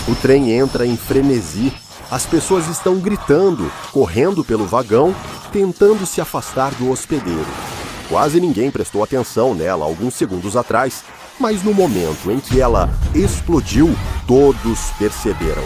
O trem entra em frenesi. As pessoas estão gritando, correndo pelo vagão, tentando se afastar do hospedeiro. Quase ninguém prestou atenção nela alguns segundos atrás, mas no momento em que ela explodiu, todos perceberam.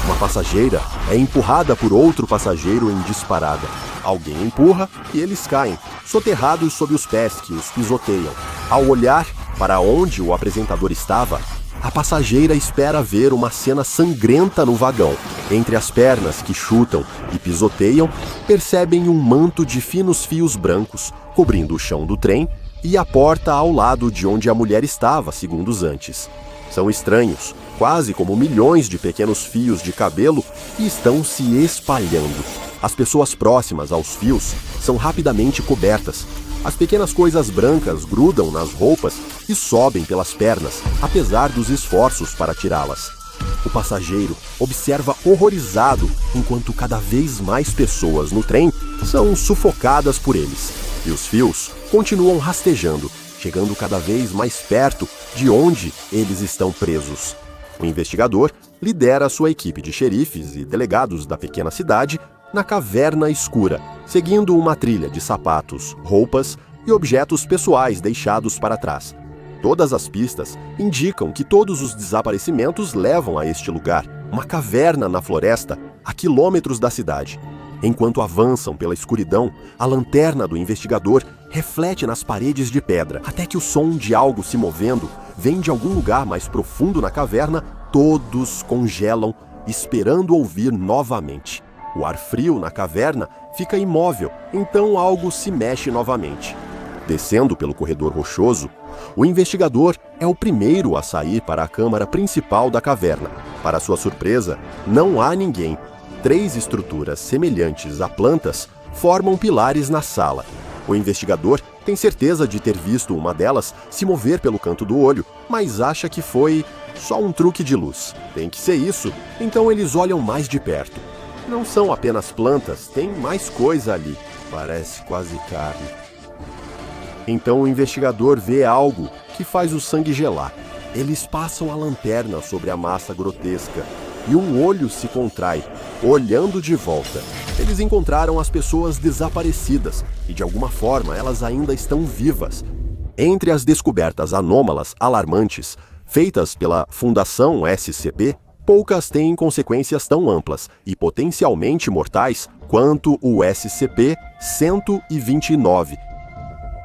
Uma passageira é empurrada por outro passageiro em disparada. Alguém empurra e eles caem, soterrados sob os pés que os pisoteiam. Ao olhar para onde o apresentador estava, a passageira espera ver uma cena sangrenta no vagão. Entre as pernas que chutam e pisoteiam, percebem um manto de finos fios brancos cobrindo o chão do trem e a porta ao lado de onde a mulher estava segundos antes. São estranhos, quase como milhões de pequenos fios de cabelo que estão se espalhando. As pessoas próximas aos fios são rapidamente cobertas. As pequenas coisas brancas grudam nas roupas e sobem pelas pernas, apesar dos esforços para tirá-las. O passageiro observa horrorizado enquanto cada vez mais pessoas no trem são sufocadas por eles. E os fios continuam rastejando, chegando cada vez mais perto de onde eles estão presos. O investigador lidera sua equipe de xerifes e delegados da pequena cidade na caverna escura, seguindo uma trilha de sapatos, roupas e objetos pessoais deixados para trás. Todas as pistas indicam que todos os desaparecimentos levam a este lugar, uma caverna na floresta, a quilômetros da cidade. Enquanto avançam pela escuridão, a lanterna do investigador reflete nas paredes de pedra, até que o som de algo se movendo vem de algum lugar mais profundo na caverna. Todos congelam, esperando ouvir novamente. O ar frio na caverna fica imóvel, então algo se mexe novamente. Descendo pelo corredor rochoso, o investigador é o primeiro a sair para a câmara principal da caverna. Para sua surpresa, não há ninguém. 3 estruturas semelhantes a plantas formam pilares na sala. O investigador tem certeza de ter visto uma delas se mover pelo canto do olho, mas acha que foi só um truque de luz. Tem que ser isso, então eles olham mais de perto. Não são apenas plantas, tem mais coisa ali. Parece quase carne. Então o investigador vê algo que faz o sangue gelar. Eles passam a lanterna sobre a massa grotesca e um olho se contrai, olhando de volta. Eles encontraram as pessoas desaparecidas e de alguma forma elas ainda estão vivas. Entre as descobertas anômalas alarmantes feitas pela Fundação SCP, poucas têm consequências tão amplas e potencialmente mortais quanto o SCP-129.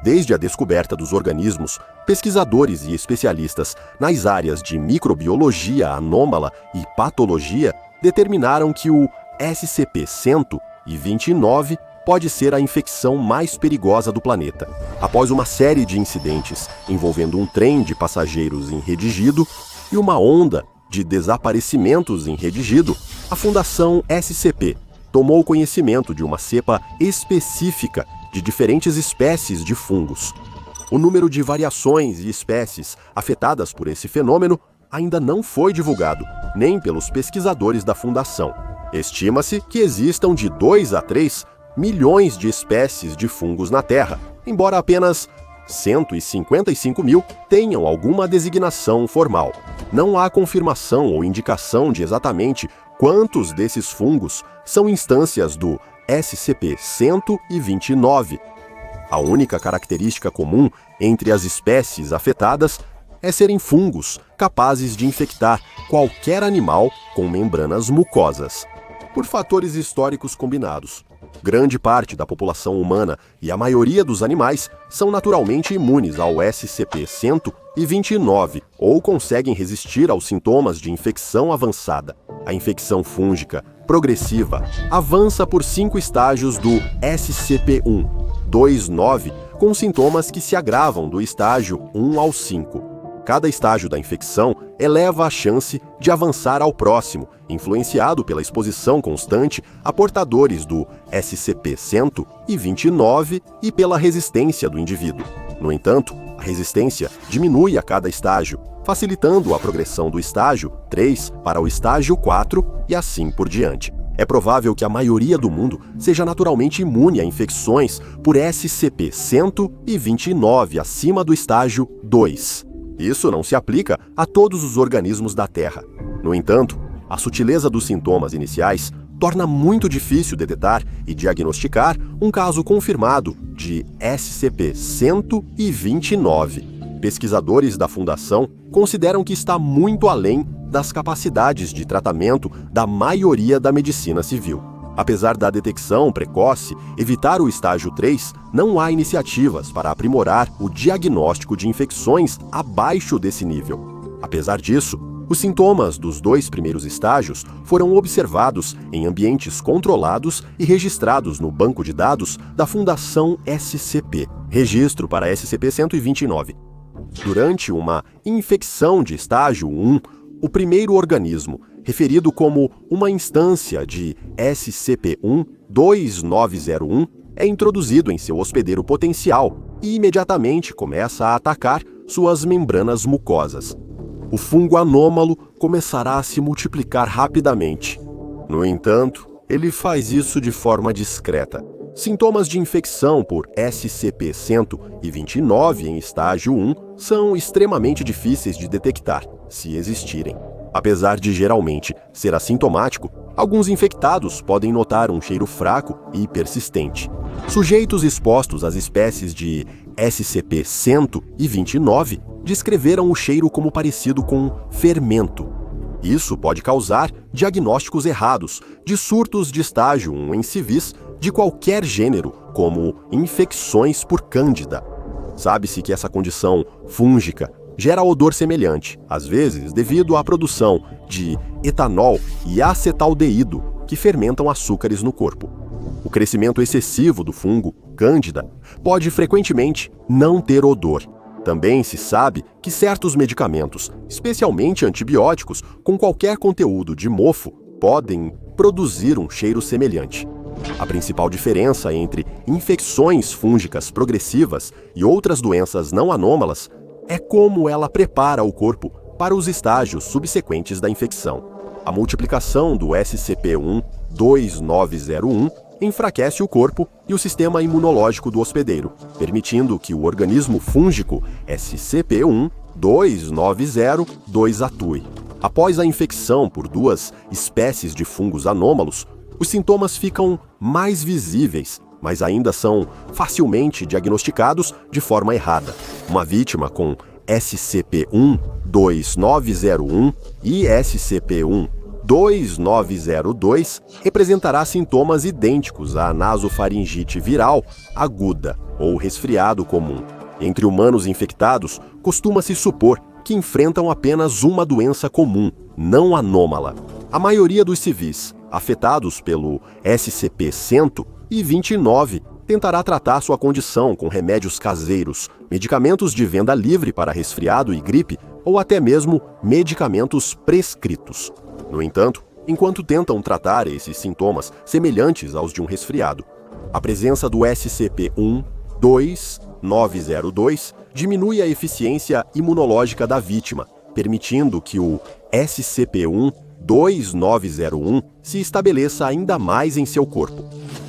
Desde a descoberta dos organismos, pesquisadores e especialistas nas áreas de microbiologia anômala e patologia determinaram que o SCP-129 pode ser a infecção mais perigosa do planeta. Após uma série de incidentes envolvendo um trem de passageiros em Redigido e uma onda de desaparecimentos em Redigido, a Fundação SCP tomou conhecimento de uma cepa específica de diferentes espécies de fungos. O número de variações e espécies afetadas por esse fenômeno ainda não foi divulgado, nem pelos pesquisadores da Fundação. Estima-se que existam de 2 a 3 milhões de espécies de fungos na Terra, embora apenas 155 mil tenham alguma designação formal. Não há confirmação ou indicação de exatamente quantos desses fungos são instâncias do SCP-129. A única característica comum entre as espécies afetadas é serem fungos capazes de infectar qualquer animal com membranas mucosas. Por fatores históricos combinados, grande parte da população humana e a maioria dos animais são naturalmente imunes ao SCP-129 ou conseguem resistir aos sintomas de infecção avançada. A infecção fúngica progressiva avança por 5 estágios do SCP-1, 2, 9, com sintomas que se agravam do estágio 1 ao 5. Cada estágio da infecção eleva a chance de avançar ao próximo, influenciado pela exposição constante a portadores do SCP-129 e pela resistência do indivíduo. No entanto, a resistência diminui a cada estágio, facilitando a progressão do estágio 3 para o estágio 4 e assim por diante. É provável que a maioria do mundo seja naturalmente imune a infecções por SCP-129 acima do estágio 2. Isso não se aplica a todos os organismos da Terra. No entanto, A sutileza dos sintomas iniciais torna muito difícil detectar e diagnosticar um caso confirmado de SCP-129. Pesquisadores da Fundação consideram que está muito além das capacidades de tratamento da maioria da medicina civil. Apesar da detecção precoce evitar o estágio 3, não há iniciativas para aprimorar o diagnóstico de infecções abaixo desse nível. Apesar disso, os sintomas dos 2 primeiros estágios foram observados em ambientes controlados e registrados no banco de dados da Fundação SCP, registro para SCP-129. Durante uma infecção de estágio 1, o primeiro organismo, referido como uma instância de SCP-1-2901, é introduzido em seu hospedeiro potencial e imediatamente começa a atacar suas membranas mucosas. O fungo anômalo começará a se multiplicar rapidamente. No entanto, ele faz isso de forma discreta. Sintomas de infecção por SCP-129 em estágio 1 são extremamente difíceis de detectar, se existirem. Apesar de geralmente ser assintomático, alguns infectados podem notar um cheiro fraco e persistente. Sujeitos expostos às espécies de SCP-129 descreveram o cheiro como parecido com fermento. Isso pode causar diagnósticos errados de surtos de estágio 1 em civis de qualquer gênero, como infecções por cândida. Sabe-se que essa condição fúngica gera odor semelhante, às vezes devido à produção de etanol e acetaldeído, que fermentam açúcares no corpo. O crescimento excessivo do fungo cândida pode frequentemente não ter odor. Também se sabe que certos medicamentos, especialmente antibióticos, com qualquer conteúdo de mofo, podem produzir um cheiro semelhante. A principal diferença entre infecções fúngicas progressivas e outras doenças não anômalas é como ela prepara o corpo para os estágios subsequentes da infecção. A multiplicação do SCP-1-2901 enfraquece o corpo e o sistema imunológico do hospedeiro, permitindo que o organismo fúngico SCP-1-2902 atue. Após a infecção por 2 espécies de fungos anômalos, os sintomas ficam mais visíveis, mas ainda são facilmente diagnosticados de forma errada. Uma vítima com SCP-1-2901 e SCP-1-2902 representará sintomas idênticos à nasofaringite viral aguda ou resfriado comum. Entre humanos infectados, costuma-se supor que enfrentam apenas uma doença comum, não anômala. A maioria dos civis afetados pelo SCP-129 tentará tratar sua condição com remédios caseiros, medicamentos de venda livre para resfriado e gripe ou até mesmo medicamentos prescritos. No entanto, enquanto tentam tratar esses sintomas semelhantes aos de um resfriado, a presença do SCP-1-2902 diminui a eficiência imunológica da vítima, permitindo que o SCP-1-2901 se estabeleça ainda mais em seu corpo.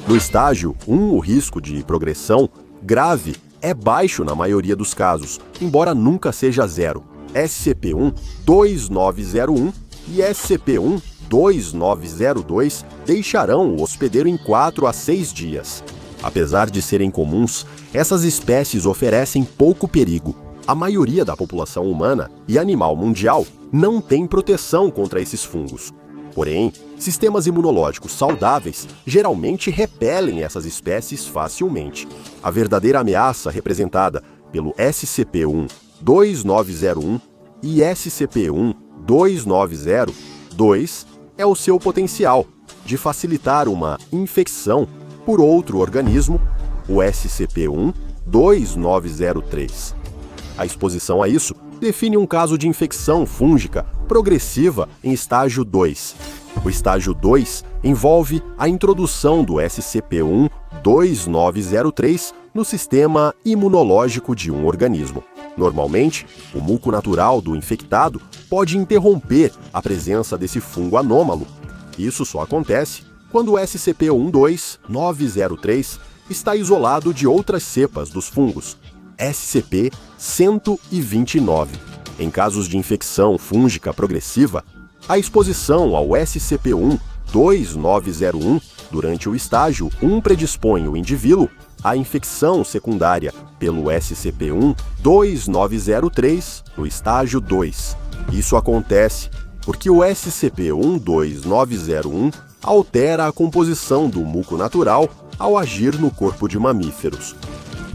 No estágio 1, o risco de progressão grave é baixo na maioria dos casos, embora nunca seja zero. SCP-1-2901 e SCP-1-2902 deixarão o hospedeiro em 4 a 6 dias. Apesar de serem comuns, essas espécies oferecem pouco perigo. A maioria da população humana e animal mundial não tem proteção contra esses fungos. Porém, sistemas imunológicos saudáveis geralmente repelem essas espécies facilmente. A verdadeira ameaça representada pelo SCP-1-2901 e SCP-1-2902 é o seu potencial de facilitar uma infecção por outro organismo, o SCP-1-2903. A exposição a isso define um caso de infecção fúngica progressiva em estágio 2. O estágio 2 envolve a introdução do SCP-1-2903 no sistema imunológico de um organismo. Normalmente, o muco natural do infectado pode interromper a presença desse fungo anômalo. Isso só acontece quando o SCP-12903 está isolado de outras cepas dos fungos, SCP-129. Em casos de infecção fúngica progressiva, A exposição ao SCP-12901 durante o estágio 1 predispõe o indivíduo à infecção secundária pelo SCP-12903 no estágio 2. Isso acontece porque o SCP-12901 altera a composição do muco natural ao agir no corpo de mamíferos.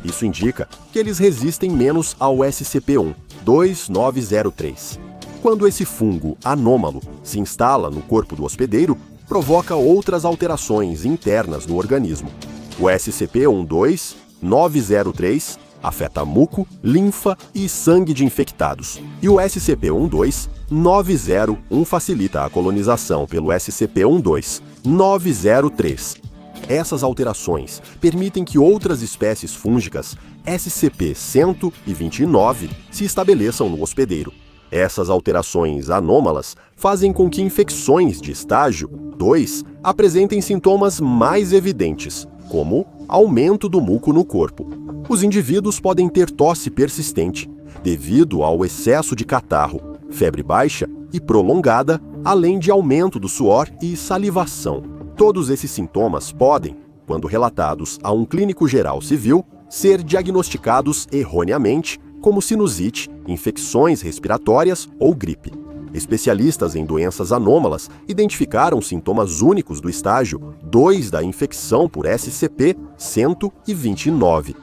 Isso indica que eles resistem menos ao SCP-12903. Quando esse fungo anômalo se instala no corpo do hospedeiro, provoca outras alterações internas no organismo. O SCP-12903 afeta muco, linfa e sangue de infectados. E o SCP-12901 facilita a colonização pelo SCP-12903. Essas alterações permitem que outras espécies fúngicas SCP-129 se estabeleçam no hospedeiro. Essas alterações anômalas fazem com que infecções de estágio 2 apresentem sintomas mais evidentes, como aumento do muco no corpo. Os indivíduos podem ter tosse persistente, devido ao excesso de catarro, febre baixa e prolongada, além de aumento do suor e salivação. Todos esses sintomas podem, quando relatados a um clínico geral civil, ser diagnosticados erroneamente como sinusite, infecções respiratórias ou gripe. Especialistas em doenças anômalas identificaram sintomas únicos do estágio 2 da infecção por SCP-129.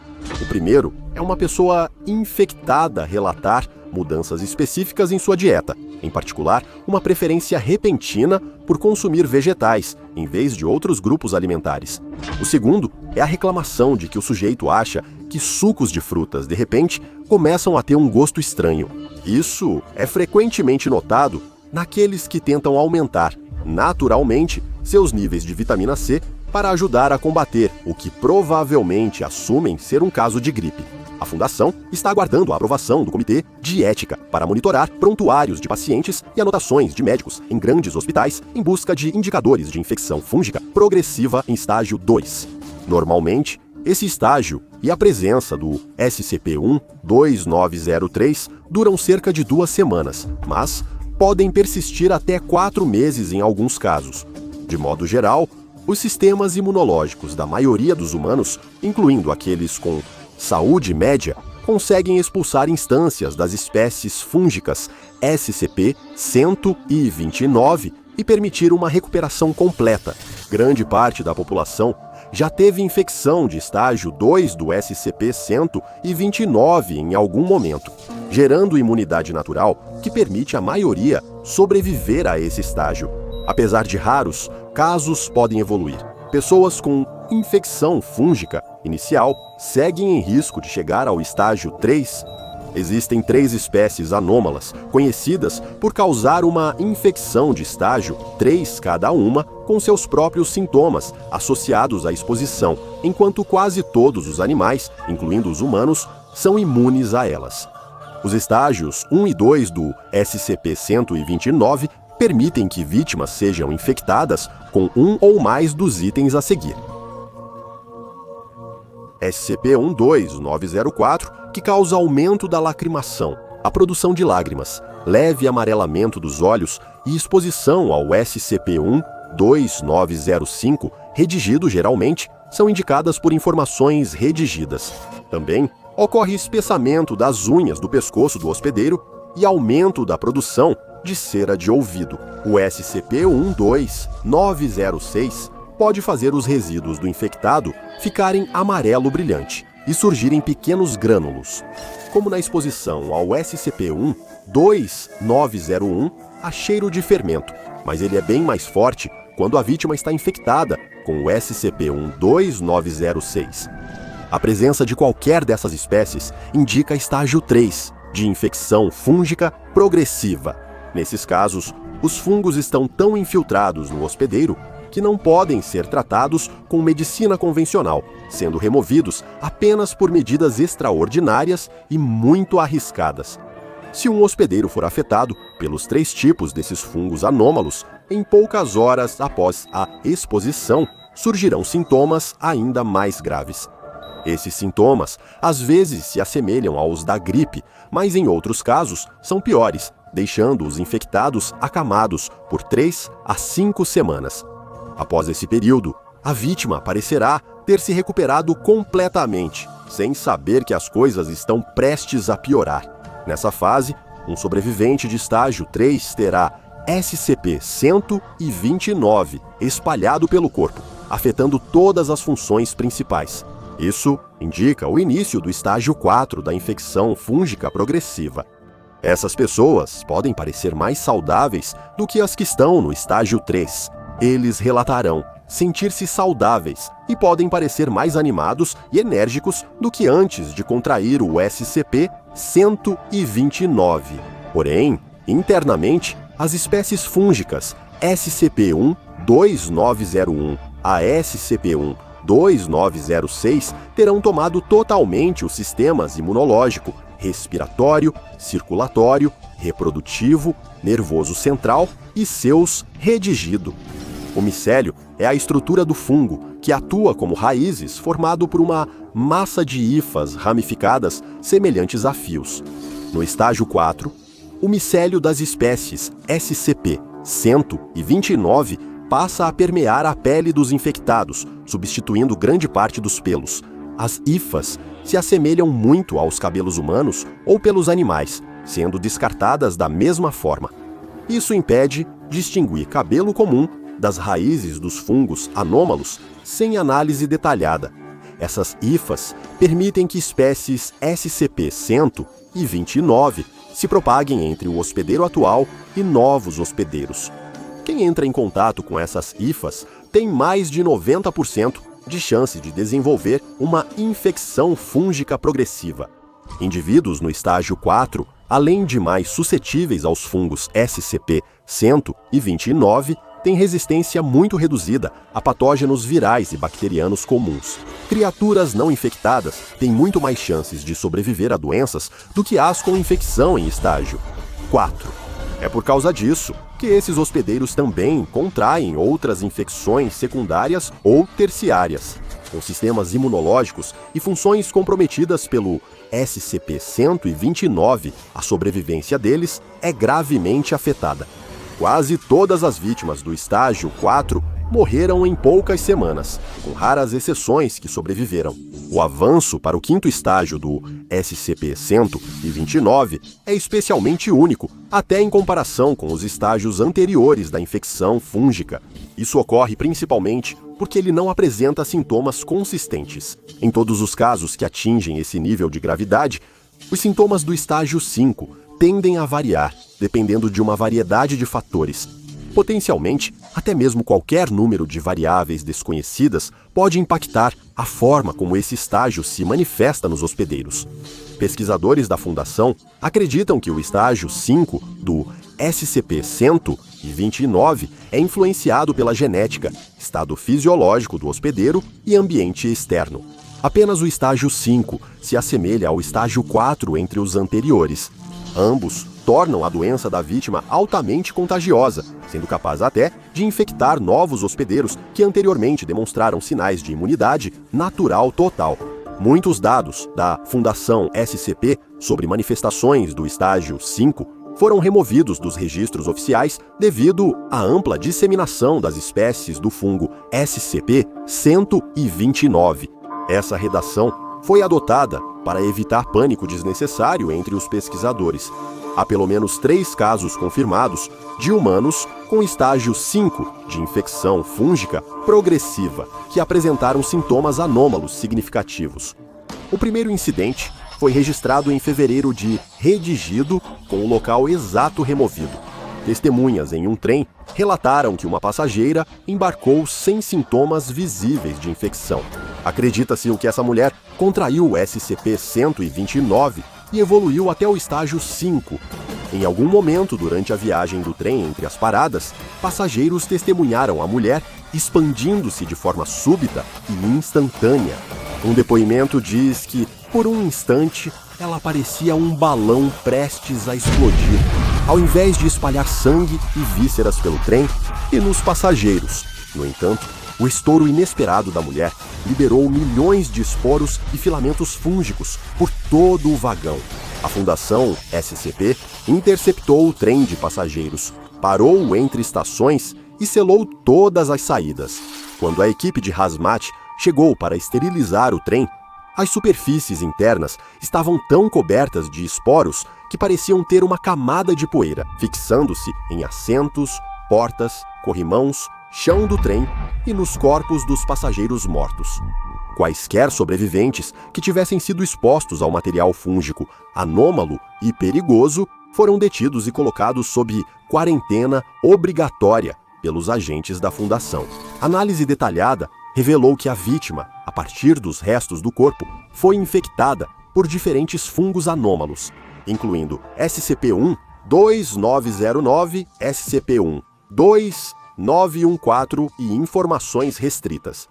O primeiro é uma pessoa infectada relatar mudanças específicas em sua dieta, em particular, uma preferência repentina por consumir vegetais, em vez de outros grupos alimentares. O segundo é a reclamação de que o sujeito acha que sucos de frutas, de repente, começam a ter um gosto estranho. Isso é frequentemente notado naqueles que tentam aumentar, naturalmente, seus níveis de vitamina C para ajudar a combater o que provavelmente assumem ser um caso de gripe. A Fundação está aguardando a aprovação do Comitê de Ética para monitorar prontuários de pacientes e anotações de médicos em grandes hospitais em busca de indicadores de infecção fúngica progressiva em estágio 2. Normalmente, esse estágio e a presença do SCP-12903 duram cerca de 2 semanas, mas podem persistir até 4 meses em alguns casos. De modo geral, os sistemas imunológicos da maioria dos humanos, incluindo aqueles com saúde média, conseguem expulsar instâncias das espécies fúngicas SCP-129 e permitir uma recuperação completa. Grande parte da população já teve infecção de estágio 2 do SCP-129 em algum momento, gerando imunidade natural que permite à maioria sobreviver a esse estágio. Apesar de raros, casos podem evoluir. Pessoas com infecção fúngica inicial seguem em risco de chegar ao estágio 3. Existem 3 espécies anômalas, conhecidas por causar uma infecção de estágio 3 cada uma, com seus próprios sintomas associados à exposição, enquanto quase todos os animais, incluindo os humanos, são imunes a elas. Os estágios 1 e 2 do SCP-129 permitem que vítimas sejam infectadas com um ou mais dos itens a seguir. SCP-12904, que causa aumento da lacrimação, a produção de lágrimas, leve amarelamento dos olhos e exposição ao SCP-12905, redigido geralmente, são indicadas por informações redigidas. Também ocorre espessamento das unhas do pescoço do hospedeiro e aumento da produção de cera de ouvido. O SCP-12906 pode fazer os resíduos do infectado ficarem amarelo brilhante e surgirem pequenos grânulos. Como na exposição ao SCP-12901, há cheiro de fermento, mas ele é bem mais forte quando a vítima está infectada com o SCP-12906. A presença de qualquer dessas espécies indica estágio 3, de infecção fúngica progressiva. Nesses casos, os fungos estão tão infiltrados no hospedeiro que não podem ser tratados com medicina convencional, sendo removidos apenas por medidas extraordinárias e muito arriscadas. Se um hospedeiro for afetado pelos 3 tipos desses fungos anômalos, em poucas horas após a exposição, surgirão sintomas ainda mais graves. Esses sintomas às vezes se assemelham aos da gripe, mas em outros casos são piores deixando os infectados acamados por 3 a 5 semanas. Após esse período, a vítima parecerá ter se recuperado completamente, sem saber que as coisas estão prestes a piorar. Nessa fase, um sobrevivente de estágio 3 terá SCP-129 espalhado pelo corpo, afetando todas as funções principais. Isso indica o início do estágio 4 da infecção fúngica progressiva. Essas pessoas podem parecer mais saudáveis do que as que estão no estágio 3. Eles relatarão sentir-se saudáveis e podem parecer mais animados e enérgicos do que antes de contrair o SCP-129. Porém, internamente, as espécies fúngicas SCP-1-2901 a SCP-1-2906 terão tomado totalmente os sistemas imunológico, respiratório, circulatório, reprodutivo, nervoso central e seus redigido. O micélio é a estrutura do fungo, que atua como raízes formado por uma massa de hifas ramificadas semelhantes a fios. No estágio 4, o micélio das espécies SCP-129 passa a permear a pele dos infectados, substituindo grande parte dos pelos. As hifas se assemelham muito aos cabelos humanos ou pelos animais, sendo descartadas da mesma forma. Isso impede distinguir cabelo comum das raízes dos fungos anômalos sem análise detalhada. Essas hifas permitem que espécies SCP-129 se propaguem entre o hospedeiro atual e novos hospedeiros. Quem entra em contato com essas hifas tem mais de 90% de chance de desenvolver uma infecção fúngica progressiva. Indivíduos no estágio 4, além de mais suscetíveis aos fungos SCP-129, têm resistência muito reduzida a patógenos virais e bacterianos comuns. Criaturas não infectadas têm muito mais chances de sobreviver a doenças do que as com infecção em estágio 4. É por causa disso que esses hospedeiros também contraem outras infecções secundárias ou terciárias. Com sistemas imunológicos e funções comprometidas pelo SCP-129, a sobrevivência deles é gravemente afetada. Quase todas as vítimas do estágio 4 morreram em poucas semanas, com raras exceções que sobreviveram. O avanço para o 5º estágio do SCP-129 é especialmente único, até em comparação com os estágios anteriores da infecção fúngica. Isso ocorre principalmente porque ele não apresenta sintomas consistentes. Em todos os casos que atingem esse nível de gravidade, os sintomas do estágio 5 tendem a variar, dependendo de uma variedade de fatores. Potencialmente, até mesmo qualquer número de variáveis desconhecidas pode impactar a forma como esse estágio se manifesta nos hospedeiros. Pesquisadores da Fundação acreditam que o estágio 5 do SCP-129 é influenciado pela genética, estado fisiológico do hospedeiro e ambiente externo. Apenas o estágio 5 se assemelha ao estágio 4 entre os anteriores. Ambos tornam a doença da vítima altamente contagiosa, sendo capaz até de infectar novos hospedeiros que anteriormente demonstraram sinais de imunidade natural total. Muitos dados da Fundação SCP sobre manifestações do estágio 5 foram removidos dos registros oficiais devido à ampla disseminação das espécies do fungo SCP-129. Essa redação foi adotada para evitar pânico desnecessário entre os pesquisadores. Há pelo menos 3 casos confirmados de humanos com estágio 5 de infecção fúngica progressiva que apresentaram sintomas anômalos significativos. O primeiro incidente foi registrado em fevereiro de redigido com o local exato removido. Testemunhas em um trem relataram que uma passageira embarcou sem sintomas visíveis de infecção. Acredita-se que essa mulher contraiu o SCP-129 e evoluiu até o estágio 5. Em algum momento durante a viagem do trem entre as paradas, passageiros testemunharam a mulher expandindo-se de forma súbita e instantânea. Um depoimento diz que, por um instante, ela parecia um balão prestes a explodir, ao invés de espalhar sangue e vísceras pelo trem e nos passageiros. No entanto, o estouro inesperado da mulher liberou milhões de esporos e filamentos fúngicos por todo o vagão. A Fundação SCP interceptou o trem de passageiros, parou entre estações e selou todas as saídas. Quando a equipe de hazmat chegou para esterilizar o trem, as superfícies internas estavam tão cobertas de esporos que pareciam ter uma camada de poeira, fixando-se em assentos, portas, corrimãos, chão do trem e nos corpos dos passageiros mortos. Quaisquer sobreviventes que tivessem sido expostos ao material fúngico anômalo e perigoso foram detidos e colocados sob quarentena obrigatória pelos agentes da Fundação. Análise detalhada revelou que a vítima, a partir dos restos do corpo, foi infectada por diferentes fungos anômalos, incluindo SCP-1 2909, SCP-1 2914 e informações restritas.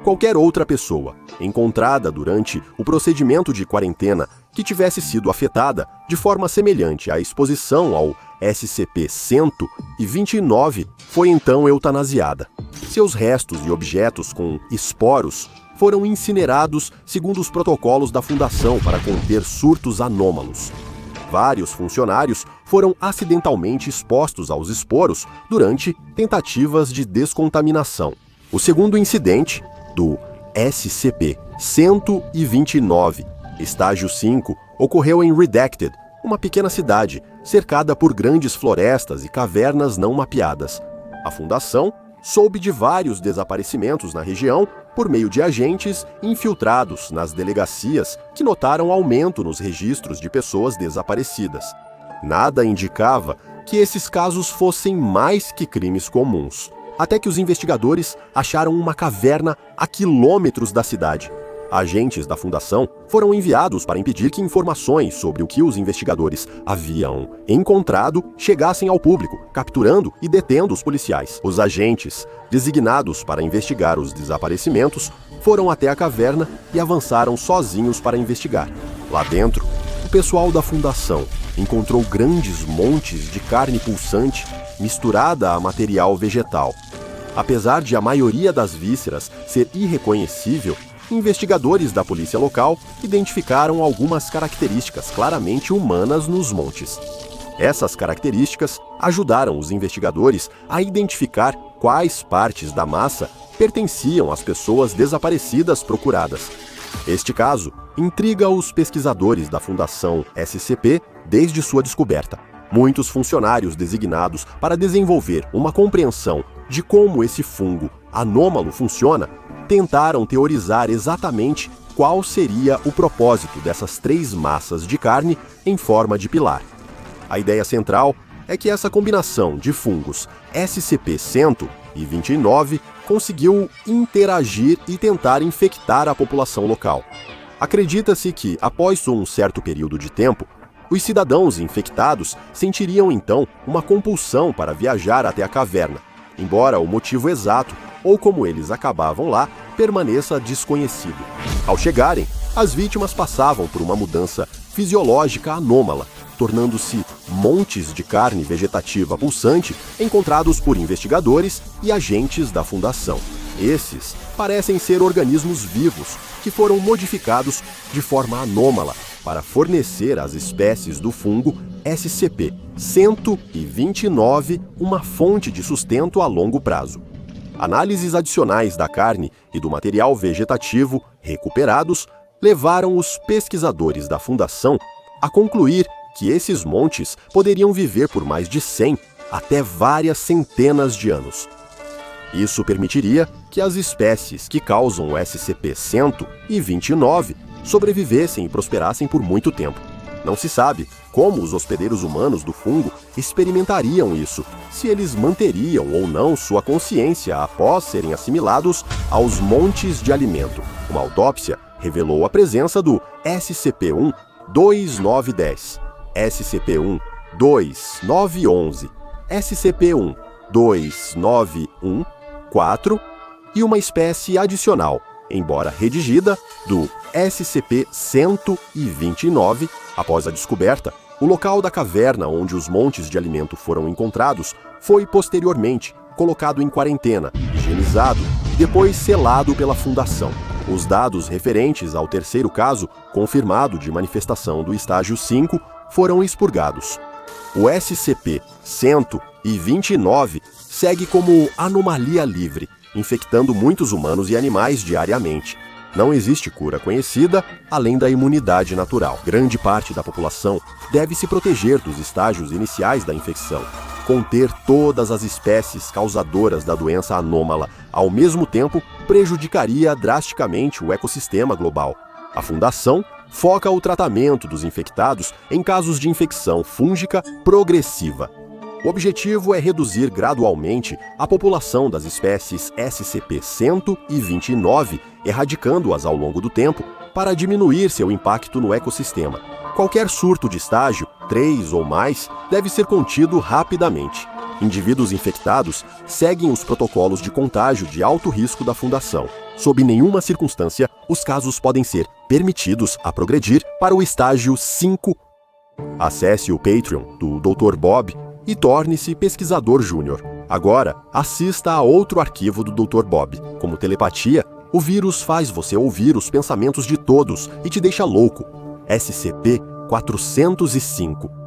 Qualquer outra pessoa encontrada durante o procedimento de quarentena que tivesse sido afetada de forma semelhante à exposição ao SCP-129 foi então eutanasiada. Seus restos e objetos com esporos foram incinerados segundo os protocolos da Fundação para conter surtos anômalos. Vários funcionários foram acidentalmente expostos aos esporos durante tentativas de descontaminação. O segundo incidente, do SCP-129, estágio 5, ocorreu em Redacted, uma pequena cidade cercada por grandes florestas e cavernas não mapeadas. A Fundação soube de vários desaparecimentos na região por meio de agentes infiltrados nas delegacias que notaram aumento nos registros de pessoas desaparecidas. Nada indicava que esses casos fossem mais que crimes comuns, até que os investigadores acharam uma caverna a quilômetros da cidade. Agentes da Fundação foram enviados para impedir que informações sobre o que os investigadores haviam encontrado chegassem ao público, capturando e detendo os policiais. Os agentes, designados para investigar os desaparecimentos, foram até a caverna e avançaram sozinhos para investigar. Lá dentro, o pessoal da Fundação encontrou grandes montes de carne pulsante misturada a material vegetal. Apesar de a maioria das vísceras ser irreconhecível, investigadores da polícia local identificaram algumas características claramente humanas nos montes. Essas características ajudaram os investigadores a identificar quais partes da massa pertenciam às pessoas desaparecidas procuradas. Este caso intriga os pesquisadores da Fundação SCP desde sua descoberta. Muitos funcionários designados para desenvolver uma compreensão de como esse fungo anômalo funciona tentaram teorizar exatamente qual seria o propósito dessas três massas de carne em forma de pilar. A ideia central é que essa combinação de fungos SCP-129 conseguiu interagir e tentar infectar a população local. Acredita-se que, após um certo período de tempo, os cidadãos infectados sentiriam então uma compulsão para viajar até a caverna, embora o motivo exato ou como eles acabavam lá permaneça desconhecido. Ao chegarem, as vítimas passavam por uma mudança fisiológica anômala, tornando-se montes de carne vegetativa pulsante encontrados por investigadores e agentes da Fundação. Esses parecem ser organismos vivos que foram modificados de forma anômala para fornecer às espécies do fungo SCP-129 uma fonte de sustento a longo prazo. Análises adicionais da carne e do material vegetativo recuperados levaram os pesquisadores da Fundação a concluir que esses montes poderiam viver por mais de 100 até várias centenas de anos. Isso permitiria que as espécies que causam o SCP-129 sobrevivessem e prosperassem por muito tempo. Não se sabe como os hospedeiros humanos do fungo experimentariam isso, se eles manteriam ou não sua consciência após serem assimilados aos montes de alimento. Uma autópsia revelou a presença do SCP-12910, SCP-12911, SCP-12914 e uma espécie adicional, embora redigida, do SCP-129. Após a descoberta, o local da caverna onde os montes de alimento foram encontrados foi posteriormente colocado em quarentena, higienizado e depois selado pela Fundação. Os dados referentes ao terceiro caso, confirmado de manifestação do estágio 5, foram expurgados. O SCP-129 segue como anomalia livre, infectando muitos humanos e animais diariamente. Não existe cura conhecida, além da imunidade natural. Grande parte da população deve se proteger dos estágios iniciais da infecção. Conter todas as espécies causadoras da doença anômala, ao mesmo tempo, prejudicaria drasticamente o ecossistema global. A Fundação foca o tratamento dos infectados em casos de infecção fúngica progressiva. O objetivo é reduzir gradualmente a população das espécies SCP-129, erradicando-as ao longo do tempo, para diminuir seu impacto no ecossistema. Qualquer surto de estágio, 3 ou mais, deve ser contido rapidamente. Indivíduos infectados seguem os protocolos de contágio de alto risco da Fundação. Sob nenhuma circunstância, os casos podem ser permitidos a progredir para o estágio 5. Acesse o Patreon do Dr. Bob e torne-se pesquisador júnior. Agora, assista a outro arquivo do Dr. Bob. Como telepatia, o vírus faz você ouvir os pensamentos de todos e te deixa louco. SCP-405.